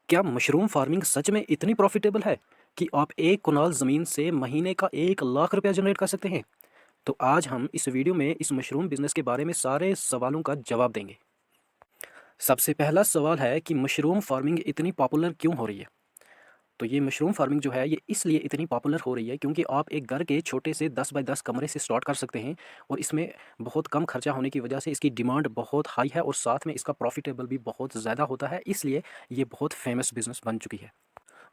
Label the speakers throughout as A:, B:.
A: क्या mushroom farming सच में इतनी प्रॉफिटेबल है कि आप एक कुनाल ज़मीन से महीने का 1 लाख रुपया जनरेट कर सकते हैं? तो आज हम इस वीडियो में इस मशरूम बिजनेस के बारे में सारे सवालों का जवाब देंगे। सबसे पहला सवाल है कि मशरूम फार्मिंग इतनी पॉपुलर क्यों हो रही है? तो ये मशरूम फार्मिंग जो है ये इसलिए इतनी पॉपुलर हो रही है क्योंकि आप एक घर के छोटे से 10 बाय 10 कमरे से स्टार्ट कर सकते हैं और इसमें बहुत कम खर्चा होने की वजह से इसकी डिमांड बहुत हाई है और साथ में इसका प्रॉफिटेबल भी बहुत ज़्यादा होता है, इसलिए ये बहुत फेमस बिजनेस बन चुकी है।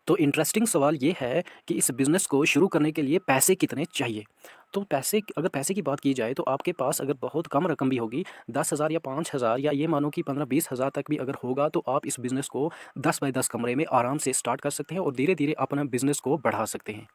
A: तो इंटरेस्टिंग सवाल ये है कि इस बिज़नेस को शुरू करने के लिए पैसे कितने चाहिए? तो अगर पैसे की बात की जाए तो आपके पास अगर बहुत कम रकम भी होगी, 10,000 या 5,000 या ये मानो कि 15-20 हज़ार तक भी अगर होगा तो आप इस बिज़नेस को 10 बाय 10 कमरे में आराम से स्टार्ट कर सकते हैं और धीरे-धीरे अपना बिज़नेस को बढ़ा सकते हैं।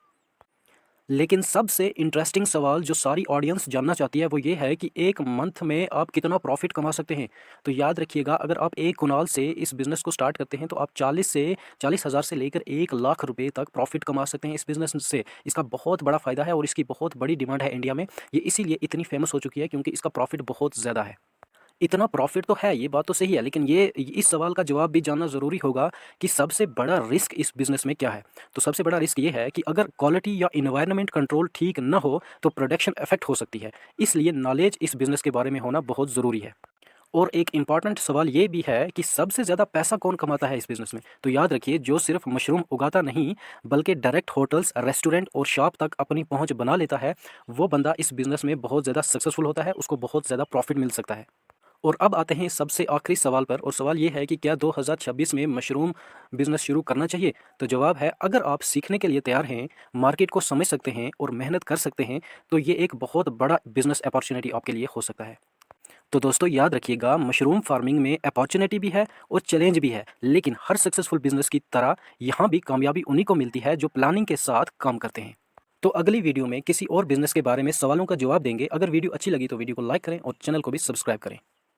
A: लेकिन सबसे इंटरेस्टिंग सवाल जो सारी ऑडियंस जानना चाहती है वो ये है कि एक मंथ में आप कितना प्रॉफिट कमा सकते हैं। तो याद रखिएगा, अगर आप एक कुनाल से इस बिज़नेस को स्टार्ट करते हैं तो आप 40,000 से लेकर 1 लाख रुपए तक प्रॉफिट कमा सकते हैं इस बिज़नेस से। इसका बहुत बड़ा फ़ायदा है और इसकी बहुत बड़ी डिमांड है इंडिया में। ये इसीलिए इतनी फेमस हो चुकी है क्योंकि इसका प्रॉफिट बहुत ज़्यादा है। इतना प्रॉफ़िट तो है, ये बात तो सही है, लेकिन ये इस सवाल का जवाब भी जानना ज़रूरी होगा कि सबसे बड़ा रिस्क इस बिज़नेस में क्या है? तो सबसे बड़ा रिस्क ये है कि अगर क्वालिटी या एनवायरनमेंट कंट्रोल ठीक ना हो, तो प्रोडक्शन इफ़ेक्ट हो सकती है। इसलिए नॉलेज इस बिज़नेस के बारे में होना बहुत ज़रूरी है। और एक इम्पॉर्टेंट सवाल ये भी है कि सबसे ज़्यादा पैसा कौन कमाता है इस बिज़नेस में? तो याद रखिए, जो सिर्फ़ मशरूम उगाता नहीं, बल्कि डायरेक्ट होटल्स, रेस्टोरेंट और शॉप तक अपनी पहुँच बना लेता है, वो बंदा इस बिज़नेस में बहुत ज़्यादा सक्सेसफुल होता है, उसको बहुत ज़्यादा प्रॉफ़िट मिल सकता है। और अब आते हैं सबसे आखिरी सवाल पर, और सवाल ये है कि क्या 2026 में मशरूम बिज़नेस शुरू करना चाहिए? तो जवाब है, अगर आप सीखने के लिए तैयार हैं, मार्केट को समझ सकते हैं और मेहनत कर सकते हैं, तो ये एक बहुत बड़ा बिज़नेस अपॉर्चुनिटी आपके लिए हो सकता है। तो दोस्तों याद रखिएगा, मशरूम फार्मिंग में अपॉर्चुनिटी भी है और चैलेंज भी है, लेकिन हर सक्सेसफुल बिज़नेस की तरह यहाँ भी कामयाबी उन्हीं को मिलती है जो प्लानिंग के साथ काम करते हैं। तो अगली वीडियो में किसी और बिज़नेस के बारे में सवालों का जवाब देंगे। अगर वीडियो अच्छी लगी तो वीडियो को लाइक करें और चैनल को भी सब्सक्राइब करें।